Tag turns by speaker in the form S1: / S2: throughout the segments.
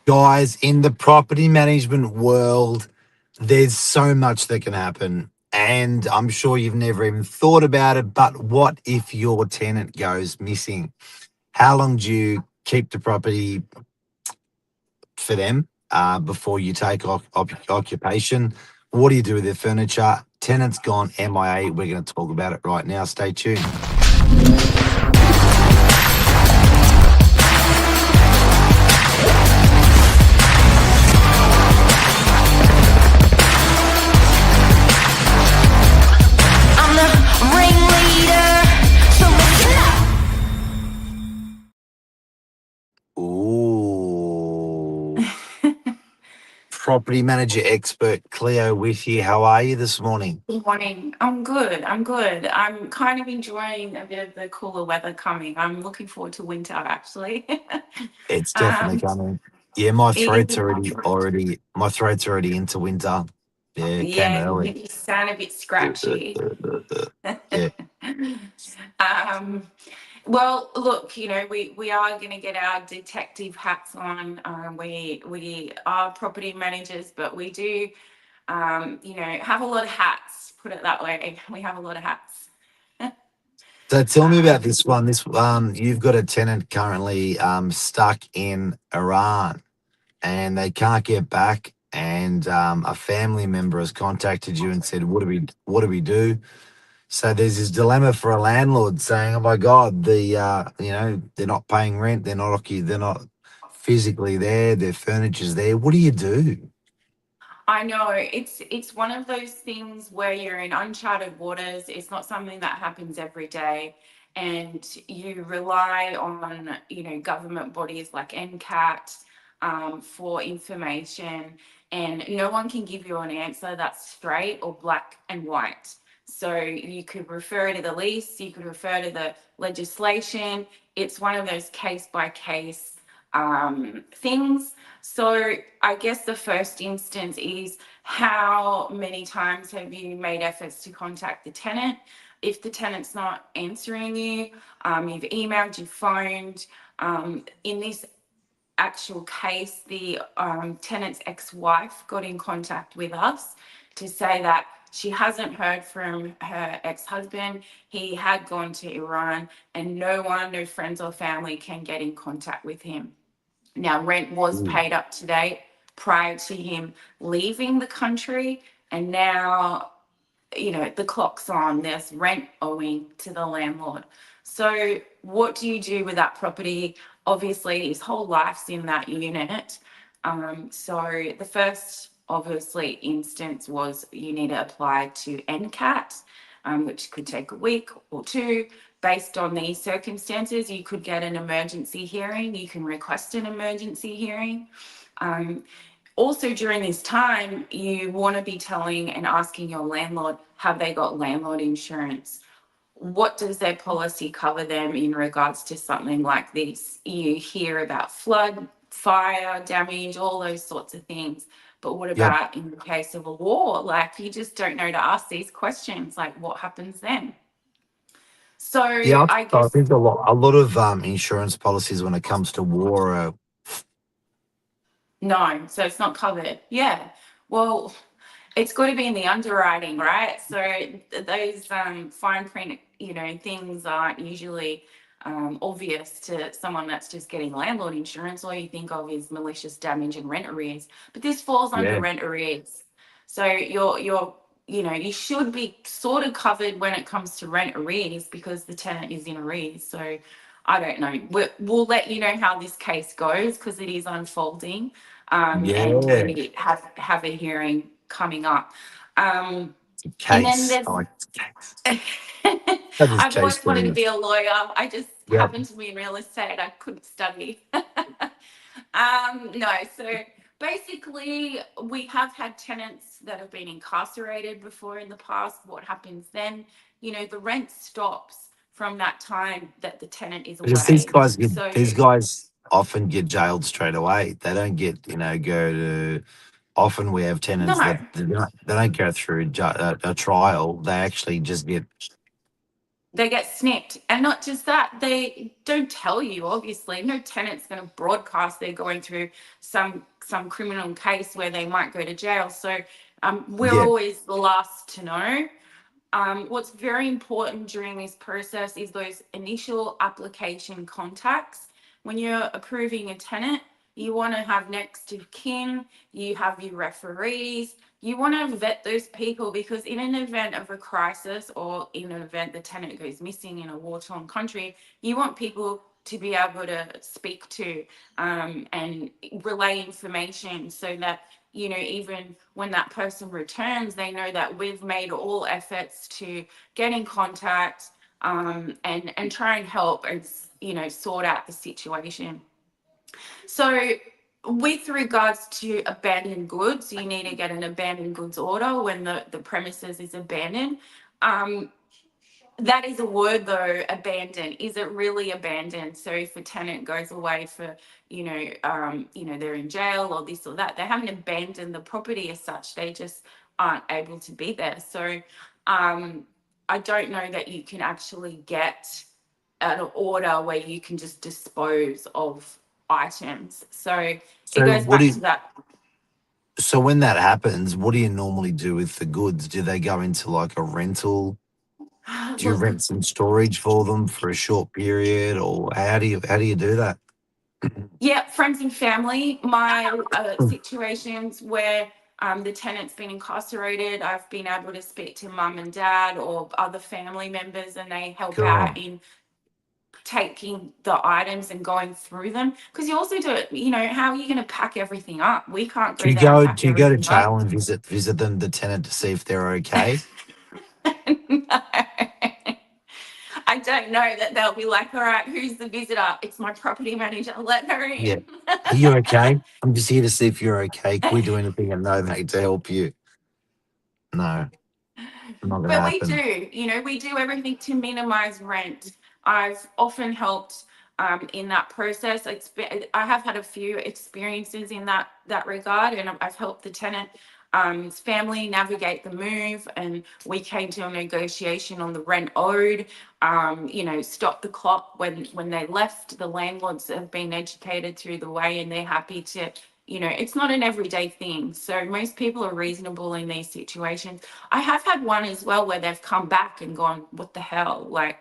S1: Guys, in the property management world, there's so much that can happen. And I'm sure you've never even thought about it, but what if your tenant goes missing? How long do you keep the property for them before you take occupation? What do you do with their furniture? Tenant's gone MIA. We're going to talk about it right now. Stay tuned.
S2: I'm the ringleader, so listen up.
S1: Ooh. Property manager expert Cleo with you. How are you this morning?
S3: Good morning. I'm good. I'm good. I'm kind of enjoying a bit of the cooler weather coming. I'm looking forward to winter actually.
S1: It's definitely
S3: um,
S1: coming. Yeah, my
S3: it
S1: throat's
S3: is,
S1: already into winter. Yeah, it came
S3: yeah,
S1: early.
S3: you sound a bit scratchy.
S1: Yeah.
S3: um, well, look, we are going to get our detective hats on. We are property managers, but we do, have a lot of hats. Put it that way. We have a lot of hats.
S1: So tell me about
S3: um,
S1: this one. This you've got a tenant currently stuck in Iran and they can't get back. And a family member has contacted you and said, "What do we do?" So there's this dilemma for a landlord saying, "Oh my God, they're not paying rent, they're not physically there, their furniture's there. What do you do?"
S3: I know it's one of those things where you're in uncharted waters. It's not something that happens every day, and you rely on government bodies like NCAT for information, and no one can give you an answer that's straight or black and white. So you could refer to the lease, you could refer to the legislation. It's one of those case by case things. So I guess the first instance is how many times have you made efforts to contact the tenant? If the tenant's not answering you, you've emailed, you've phoned. In this actual case, the tenant's ex-wife got in contact with us to say that she hasn't heard from her ex-husband. He had gone to Iran, and no one, no friends or family can get in contact with him. Now, rent was
S1: Ooh.
S3: paid up to date prior to him leaving the country, and now, the clock's on. There's rent owing to the landlord. So, what do you do with that property? Obviously, his whole life's in that unit. So, the first, obviously, instance was you need to apply to NCAT, which could take a week or two. Based on these circumstances, you could get an emergency hearing. You can request an emergency hearing. Um, Also, during this time, you want to be telling and asking your landlord, have they got landlord insurance? What does their policy cover them in regards to something like this? You hear about flood, fire, damage, all those sorts of things. But what
S1: Yep.
S3: about in the case of a war? Like, you just don't know to ask these questions. Like, what happens then? So,
S1: Yeah,
S3: I
S1: I
S3: guess
S1: think a lot of insurance policies when it comes to war are
S3: no, so it's not covered. Yeah. Well, it's got to be in the underwriting, right? So those fine print, things aren't usually obvious to someone that's just getting landlord insurance. All you think of is malicious damage and rent arrears, but this falls under
S1: yeah.
S3: rent arrears. So you should be sort of covered when it comes to rent arrears because the tenant is in arrears. So I don't know. We'll let you know how this case goes because it is unfolding, and
S1: Yeah.
S3: we have a hearing coming up. Um,
S1: It's a
S3: and then
S1: case.
S3: there's,
S1: I like it's a case. That is
S3: I've
S1: case
S3: always wanted to
S1: study.
S3: be a lawyer. I just
S1: Yep.
S3: happened to be in real estate. I couldn't study. No, so basically, we have had tenants that have been incarcerated before in the past. What happens then? The rent stops from that time that the tenant is
S1: Because
S3: away. So
S1: these guys often get jailed straight away. They don't get, go to often we have tenants
S3: no,
S1: that they don't go through a trial. They actually just get
S3: they get snipped. And not just that, they don't tell you, obviously. No tenant's going to broadcast they're going through some criminal case where they might go to jail. So we're
S1: Yeah.
S3: always the last to know. What's very important during this process is those initial application contacts. When you're approving a tenant, you want to have next of kin, you have your referees, you want to vet those people, because in an event of a crisis or in an event the tenant goes missing in a war-torn country, you want people to be able to speak to and relay information, so that even when that person returns, they know that we've made all efforts to get in contact and try and help and sort out the situation. So with regards to abandoned goods, you need to get an abandoned goods order when the premises is abandoned. Um, that is a word though, abandoned. Is it really abandoned? So if a tenant goes away for, they're in jail or this or that, they haven't abandoned the property as such. They just aren't able to be there. So I don't know that you can actually get an order where you can just dispose of items. So it
S1: So
S3: goes
S1: what do
S3: back to
S1: you,
S3: that.
S1: so when that happens, what do you normally do with the goods? Do they go into like a rental? Do you
S3: Look,
S1: rent some storage for them for a short period, or how do you do that?
S3: yeah, friends and family. My situations where the tenant's been incarcerated, I've been able to speak to mum and dad or other family members, and they help out
S1: Cool.
S3: in taking the items and going through them. Because you also do it, how are you going to pack everything up? We can't
S1: Do
S3: go
S1: you
S3: there and
S1: go
S3: pack
S1: do you go to
S3: everything up.
S1: jail and visit them, the tenant, to see if they're okay?
S3: No. I don't know that they'll be like, all right, who's the visitor? It's my property manager. Let her
S1: Yeah.
S3: in.
S1: Are you okay? I'm just here to see if you're okay. Can we do anything and know that to help you? No, not gonna
S3: But we
S1: happen.
S3: do, we do everything to minimize rent. I've often helped in that process. I have had a few experiences in that regard, and I've helped the tenant family navigate the move, and we came to a negotiation on the rent owed. Stop the clock when they left. The landlords have been educated through the way, and they're happy to. It's not an everyday thing. So most people are reasonable in these situations. I have had one as well where they've come back and gone, what the hell? Like,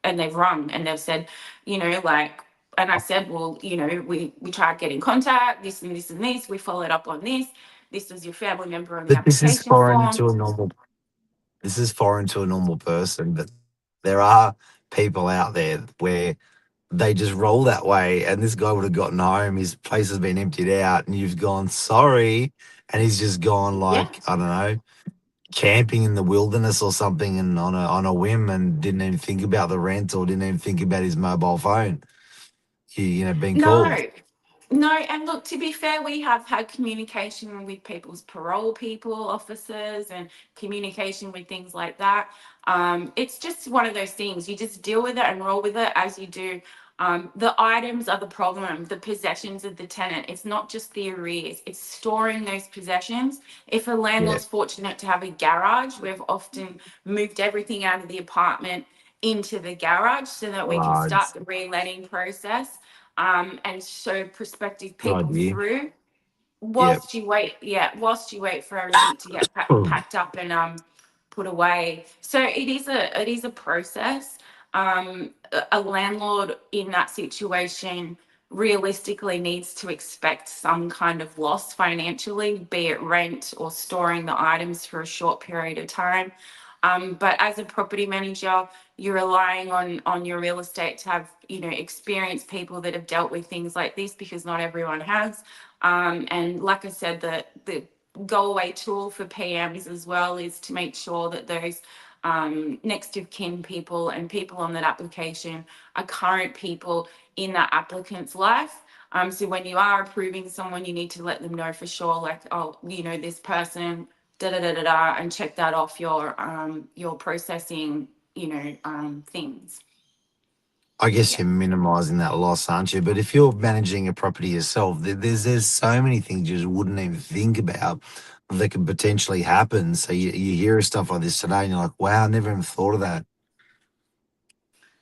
S3: and they've rung and they've said, like, and I said, well, we tried getting contact, this and this and this. We followed up on this. This was your family member on the
S1: But
S3: application form.
S1: this is foreign to a normal person, but there are people out there where they just roll that way, and this guy would have gotten home, his place has been emptied out, and you've gone, sorry, and he's just gone
S3: Yeah.
S1: like, I don't know, camping in the wilderness or something, and on a whim, and didn't even think about the rent or didn't even think about his mobile phone. Being called.
S3: No, no, and look, to be fair, we have had communication with people's parole people, officers, and communication with things like that. It's just one of those things. You just deal with it and roll with it as you do. The items are the problem, the possessions of the tenant. It's not just the arrears, it's storing those possessions. If a
S1: Yeah.
S3: landlord's fortunate to have a garage, we've often moved everything out of the apartment into the garage so that we can
S1: Oh,
S3: start
S1: it's
S3: the reletting process and show prospective
S1: a good
S3: people
S1: idea.
S3: through
S1: Yeah.
S3: whilst you wait for everything to get
S1: Hmm.
S3: packed up and put away. So it is a process. A landlord in that situation realistically needs to expect some kind of loss financially, be it rent or storing the items for a short period of time. But as a property manager, you're relying on your real estate to have experienced people that have dealt with things like this, because not everyone has. And like I said, the go away tool for PMs as well is to make sure that those next of kin people and people on that application are current people in that applicant's life. So when you are approving someone, you need to let them know for sure, like, oh, this person, da da da da da, and check that off your processing, things.
S1: I guess
S3: Yeah.
S1: you're minimizing that loss, aren't you? But if you're managing a property yourself, there's so many things you just wouldn't even think about that could potentially happen. So you hear stuff like this today, and you're like, wow, I never even thought of that.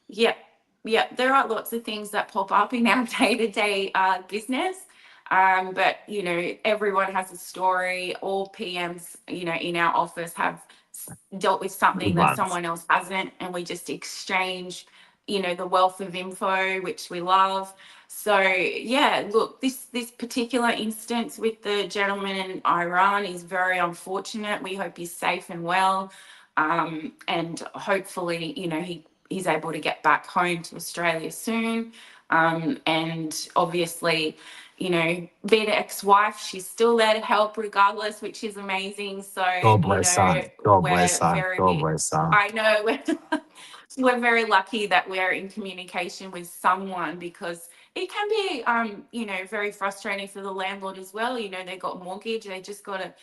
S3: Yeah, yeah, there are lots of things that pop up in our day-to-day business. But everyone has a story. All PMs, in our office have dealt with something
S1: Good
S3: that
S1: ones.
S3: someone else hasn't, and we just exchange, the wealth of info, which we love. So yeah, look, this particular instance with the gentleman in Iran is very unfortunate. We hope he's safe and well, and hopefully, he's able to get back home to Australia soon. And obviously, being an ex-wife, she's still there to help regardless, which is amazing. So,
S1: God bless her. God bless
S3: we're
S1: her. God
S3: very,
S1: bless her.
S3: I know we're very lucky that we're in communication with someone, because it can be, very frustrating for the landlord as well. They got mortgage, they just got a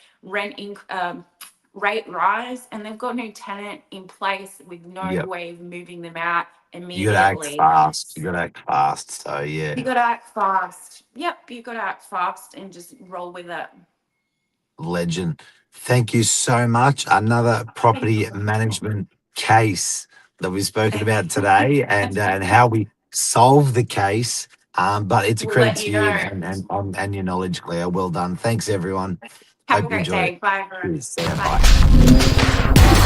S3: rate rise, and they've got no tenant in place with no
S1: Yep.
S3: way of moving them out
S1: You got to act
S3: immediately.
S1: fast. You got to act fast. So
S3: You
S1: yeah,
S3: got to act fast. Yep, you got to act fast and just roll with it.
S1: legend. Thank you so much. Another
S3: Thank
S1: property management case that we've spoken about today, and how we solve the case. But it's a
S3: We'll
S1: credit
S3: let
S1: to
S3: you
S1: you
S3: know.
S1: and your knowledge, Claire. Well done. Thanks, everyone.
S3: Have a
S1: Hope you
S3: great
S1: enjoyed it.
S3: day. Bye, everyone.
S1: Cheers. See ya.
S3: Bye.
S1: Bye.